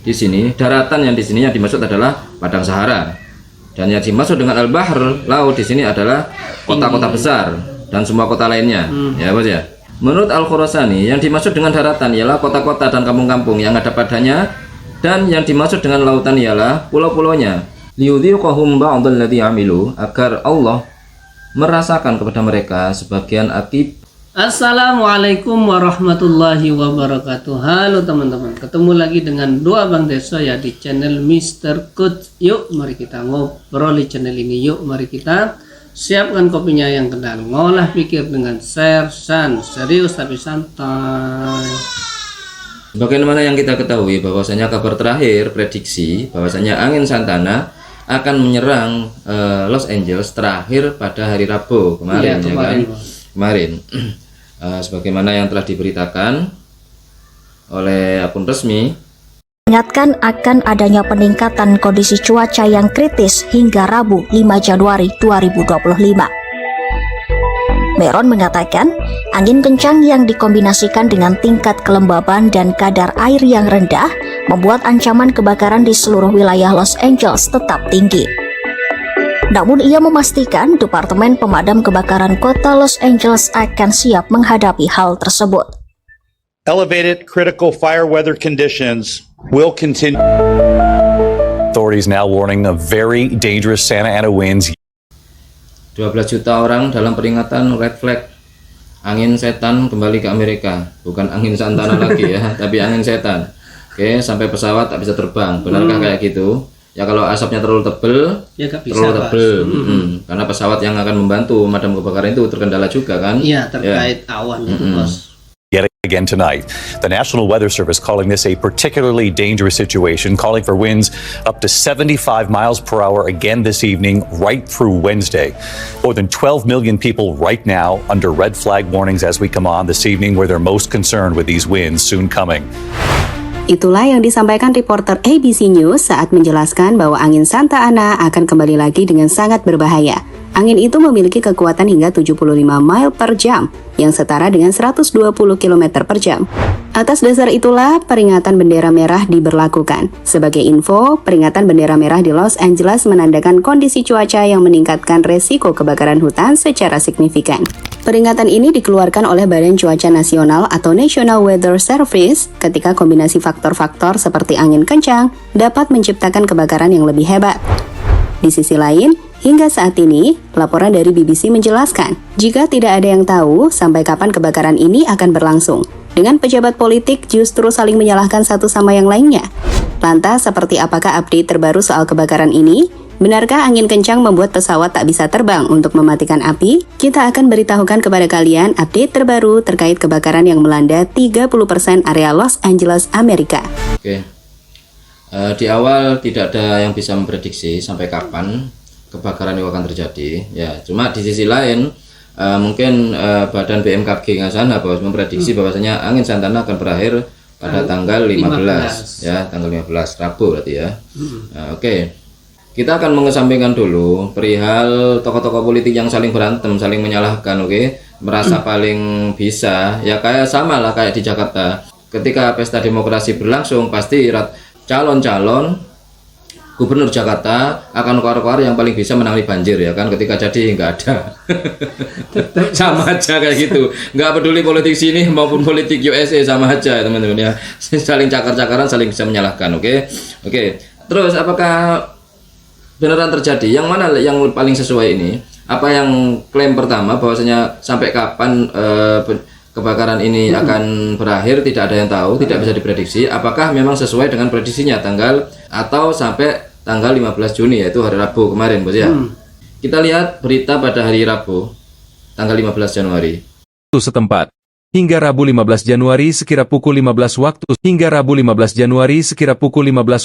di sini, daratan yang di sini yang dimaksud adalah Padang Sahara. Dan yang dimaksud dengan al-bahr, laut di sini adalah kota-kota besar dan semua kota lainnya. Ya, Bos ya. Menurut Al-Khurasani, yang dimaksud dengan daratan ialah kota-kota dan kampung-kampung yang ada padanya, dan yang dimaksud dengan lautan ialah pulau-pulaunya. Liyudhiqahum ba'dal ladzi amilu, agar Allah merasakan kepada mereka sebagian akibat. Assalamualaikum warahmatullahi wabarakatuh. Halo teman-teman, ketemu lagi dengan Doa Bang Deso ya di channel Mr. Coach. Yuk mari kita ngobrol di channel ini. Yuk mari kita siapkan kopinya yang kental, ngolah pikir dengan sersan, serius tapi santai. Bagaimana yang kita ketahui bahwasanya kabar terakhir prediksi bahwasanya angin Santana akan menyerang Los Angeles terakhir pada hari Rabu kemarin, ya kan? Kemarin. Sebagaimana yang telah diberitakan oleh akun resmi, mengingatkan akan adanya peningkatan kondisi cuaca yang kritis hingga Rabu 5 Januari 2025. Meron mengatakan, angin kencang yang dikombinasikan dengan tingkat kelembaban dan kadar air yang rendah membuat ancaman kebakaran di seluruh wilayah Los Angeles tetap tinggi. Namun ia memastikan Departemen Pemadam Kebakaran Kota Los Angeles akan siap menghadapi hal tersebut. Elevated critical fire weather conditions will continue. Authorities now warning of very dangerous Santa Ana winds. 12 juta orang dalam peringatan red flag. Angin setan kembali ke Amerika. Bukan angin Santana lagi ya, tapi angin setan. Oke, sampai pesawat tak bisa terbang. Benarkah kayak gitu? Ya kalau asapnya terlalu tebel, ya, bisa, terlalu tebel, karena pesawat yang akan membantu memadam kebakaran itu terkendala juga kan? Iya, terkait awan itu, Bos. Yet again tonight, the National Weather Service calling this a particularly dangerous situation, calling for winds up to 75 miles per hour again this evening, right through Wednesday. More than 12 million people right now under red flag warnings as we come on this evening, where they're most concerned with these winds soon coming. Itulah yang disampaikan reporter ABC News saat menjelaskan bahwa angin Santa Ana akan kembali lagi dengan sangat berbahaya. Angin itu memiliki kekuatan hingga 75 mile per jam, yang setara dengan 120 km per jam. Atas dasar itulah, peringatan bendera merah diberlakukan. Sebagai info, peringatan bendera merah di Los Angeles menandakan kondisi cuaca yang meningkatkan resiko kebakaran hutan secara signifikan. Peringatan ini dikeluarkan oleh Badan Cuaca Nasional atau National Weather Service ketika kombinasi faktor-faktor seperti angin kencang dapat menciptakan kebakaran yang lebih hebat. Di sisi lain, hingga saat ini, laporan dari BBC menjelaskan, jika tidak ada yang tahu sampai kapan kebakaran ini akan berlangsung, dengan pejabat politik justru saling menyalahkan satu sama yang lainnya. Lantas, seperti apakah update terbaru soal kebakaran ini? Benarkah angin kencang membuat pesawat tak bisa terbang untuk mematikan api? Kita akan beritahukan kepada kalian update terbaru terkait kebakaran yang melanda 30% area Los Angeles, Amerika. Oke. Di awal tidak ada yang bisa memprediksi sampai kapan kebakaran itu akan terjadi. Ya, cuma di sisi lain mungkin Badan BMKG Ngasana memprediksi bahwasanya angin Santana akan berakhir pada tanggal 15 ya, tanggal 15 Rabu berarti ya. Oke. Kita akan mengesampingkan dulu perihal tokoh-tokoh politik yang saling berantem, saling menyalahkan, oke? Merasa paling bisa, ya kayak sama lah kayak di Jakarta. Ketika pesta demokrasi berlangsung, pasti calon-calon gubernur Jakarta akan keluar-keluar yang paling bisa menangani banjir, ya kan? Ketika jadi nggak ada. Sama aja kayak gitu. Nggak peduli politik sini maupun politik USA, sama aja teman-teman ya. Saling cakar-cakaran, saling bisa menyalahkan, oke? Oke. Terus apakah beneran terjadi? Yang mana yang paling sesuai ini? Apa yang klaim pertama bahwasanya sampai kapan kebakaran ini akan berakhir tidak ada yang tahu, tidak bisa diprediksi. Apakah memang sesuai dengan prediksinya tanggal atau sampai tanggal 15 Juni yaitu hari Rabu kemarin, Bos ya? Kita lihat berita pada hari Rabu tanggal 15 Januari. Setempat. Hingga Rabu 15 Januari sekira pukul 15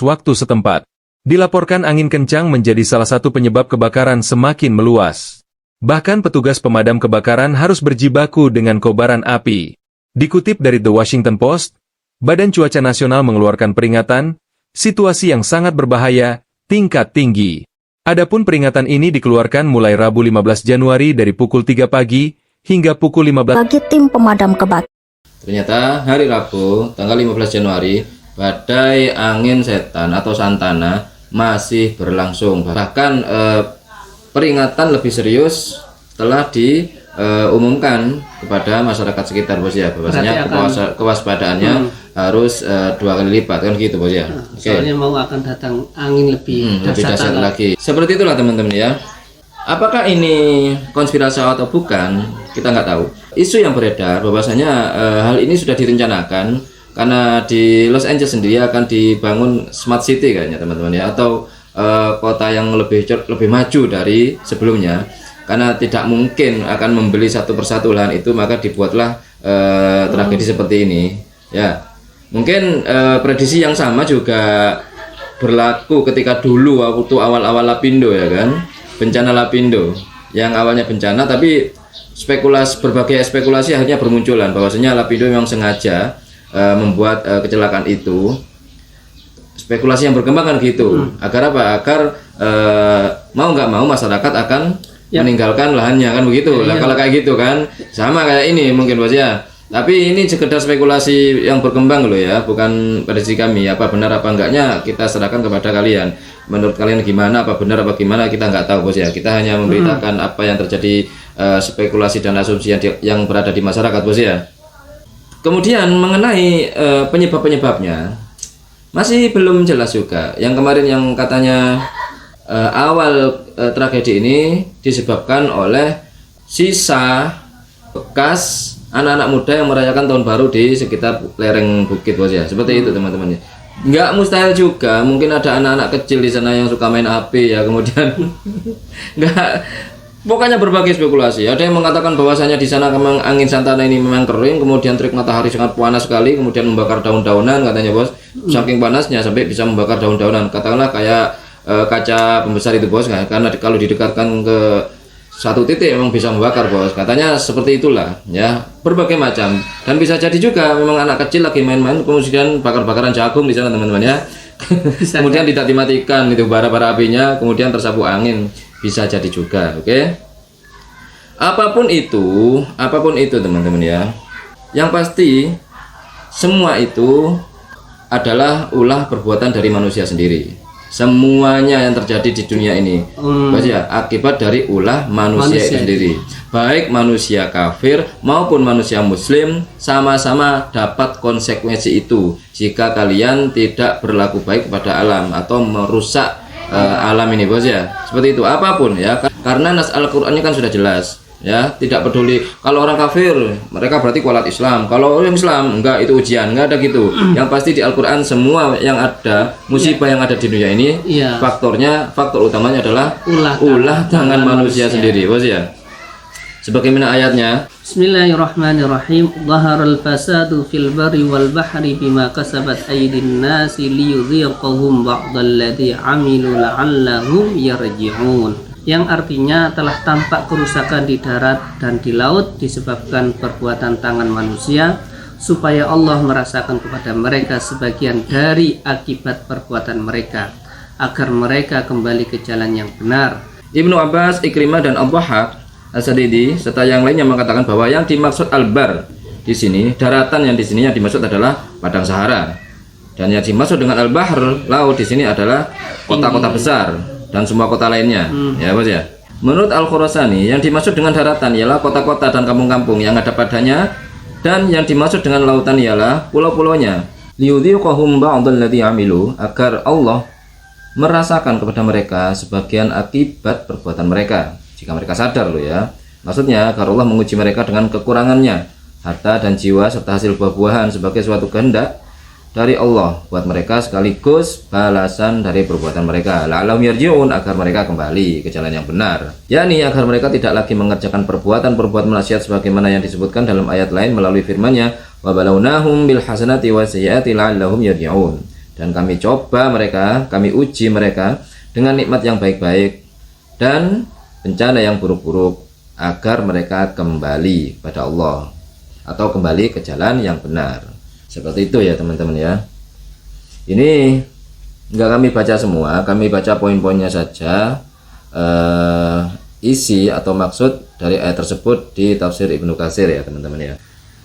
waktu setempat. Dilaporkan angin kencang menjadi salah satu penyebab kebakaran semakin meluas. Bahkan petugas pemadam kebakaran harus berjibaku dengan kobaran api. Dikutip dari The Washington Post, Badan Cuaca Nasional mengeluarkan peringatan, situasi yang sangat berbahaya, tingkat tinggi. Adapun peringatan ini dikeluarkan mulai Rabu 15 Januari dari pukul 3 pagi hingga pukul 15. Bagi tim pemadam kebakaran. Ternyata hari Rabu tanggal 15 Januari badai angin setan atau santana masih berlangsung. Bahkan peringatan lebih serius telah diumumkan kepada masyarakat sekitar, Bos ya, bahwasanya kewaspadaannya harus 2 kali lipat kan gitu, Bos ya. Soalnya mau akan datang angin lebih dahsyat lagi. Seperti itulah teman-teman ya. Apakah ini konspirasi atau bukan, kita nggak tahu. Isu yang beredar bahwasanya hal ini sudah direncanakan karena di Los Angeles sendiri akan dibangun smart city kayaknya teman-teman ya, atau kota yang lebih maju dari sebelumnya. Karena tidak mungkin akan membeli satu persatu lahan itu, maka dibuatlah tragedi seperti ini ya. Mungkin prediksi yang sama juga berlaku ketika dulu waktu awal-awal Lapindo ya kan, bencana Lapindo yang awalnya bencana tapi berbagai spekulasi akhirnya bermunculan bahwasanya Lapindo memang sengaja membuat kecelakaan itu. Spekulasi yang berkembang kan gitu. Agar apa? Agar mau nggak mau masyarakat akan meninggalkan lahannya kan begitu. Lah kalau kayak gitu kan sama kayak ini mungkin, Bos ya. Tapi ini sekedar spekulasi yang berkembang loh ya, bukan prediksi kami. Apa benar apa enggaknya kita serahkan kepada kalian. Menurut kalian gimana, apa benar apa gimana, kita nggak tahu, Bos ya. Kita hanya memberitakan apa yang terjadi, spekulasi dan asumsi yang berada di masyarakat, Bos ya. Kemudian mengenai penyebab-penyebabnya masih belum jelas juga. Yang kemarin yang katanya awal tragedi ini disebabkan oleh sisa bekas anak-anak muda yang merayakan tahun baru di sekitar lereng bukit, Bos ya. Seperti itu teman-teman ya. Nggak mustahil juga mungkin ada anak-anak kecil di sana yang suka main api ya, kemudian nggak, pokoknya berbagai spekulasi. Ada yang mengatakan bahwasanya di sana memang angin santana ini memang kering, kemudian terik matahari sangat panas sekali, kemudian membakar daun-daunan katanya, Bos. Saking panasnya sampai bisa membakar daun-daunan. Katakanlah kayak kaca pembesar itu, Bos, karena kalau didekatkan ke satu titik memang bisa membakar, Bos. Katanya seperti itulah ya, berbagai macam. Dan bisa jadi juga memang anak kecil lagi main-main kemudian bakar-bakaran jagung di sana, teman-teman ya. Kemudian tidak dimatikan itu bara-bara apinya, kemudian tersapu angin. Bisa jadi juga, oke. Apapun itu teman-teman ya. Yang pasti semua itu adalah ulah perbuatan dari manusia sendiri. Semuanya yang terjadi di dunia ini, Bos ya, akibat dari ulah manusia itu sendiri. Baik manusia kafir maupun manusia muslim sama-sama dapat konsekuensi itu jika kalian tidak berlaku baik kepada alam atau merusak alam ini, Bos ya. Seperti itu, apapun ya, karena nas Al-Qur'annya kan sudah jelas ya, tidak peduli kalau orang kafir mereka berarti kualat Islam, kalau orang Islam enggak, itu ujian, enggak ada gitu. Yang pasti di Al-Qur'an semua yang ada, musibah yang ada di dunia ini, faktor utamanya adalah ulah tangan manusia sendiri, Bos ya. Sebagaimana ayatnya, Bismillahirrahmanirrahim. Dhaharal fasadu fil barri wal bahri bima kasabat aydin nasi liyudhiqahum ba'dalladzi 'amilu la'allahum yarji'un. Yang artinya telah tampak kerusakan di darat dan di laut disebabkan perbuatan tangan manusia, supaya Allah merasakan kepada mereka sebagian dari akibat perbuatan mereka, agar mereka kembali ke jalan yang benar. Ibnu Abbas, Ikrimah dan Ad-Dhahhak As-Sadidi serta yang lainnya mengatakan bahwa yang dimaksud al-bar di sini, daratan yang di sini yang dimaksud adalah padang Sahara, dan yang dimaksud dengan al-bahr, laut di sini adalah kota-kota besar dan semua kota lainnya, ya, Bos ya. Menurut Al-Khurasani, yang dimaksud dengan daratan ialah kota-kota dan kampung-kampung yang ada padanya, dan yang dimaksud dengan lautan ialah pulau-pulaunya. Liyudhiqahum ba'dalladzi 'amilu, agar Allah merasakan kepada mereka sebagian akibat perbuatan mereka jika mereka sadar loh ya. Maksudnya agar Allah menguji mereka dengan kekurangannya, harta dan jiwa serta hasil buah-buahan sebagai suatu kehendak dari Allah buat mereka sekaligus balasan dari perbuatan mereka. La'allahum yarji'un, agar mereka kembali ke jalan yang benar. yakni agar mereka tidak lagi mengerjakan perbuatan maksiat sebagaimana yang disebutkan dalam ayat lain melalui firman-Nya, wa balawnahum bil hasanati wasayyiati la'allahum yarji'un. Dan kami coba mereka, kami uji mereka dengan nikmat yang baik-baik dan bencana yang buruk-buruk agar mereka kembali pada Allah atau kembali ke jalan yang benar. Seperti itu ya teman-teman ya. Ini enggak kami baca semua, kami baca poin-poinnya saja, isi atau maksud dari ayat tersebut di tafsir Ibnu Katsir ya teman-teman ya.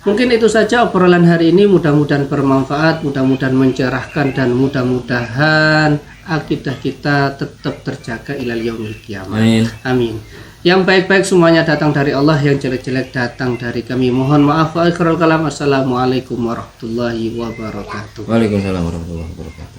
Mungkin itu saja obrolan hari ini, mudah-mudahan bermanfaat, mudah-mudahan mencerahkan, dan mudah-mudahan akidah kita tetap terjaga ilal yaumil qiyamah. Amin. Amin. Yang baik-baik semuanya datang dari Allah, yang jelek-jelek datang dari kami. Mohon maaf. Wa akhiral kalam. Assalamualaikum warahmatullahi wabarakatuh. Waalaikumsalam warahmatullahi wabarakatuh.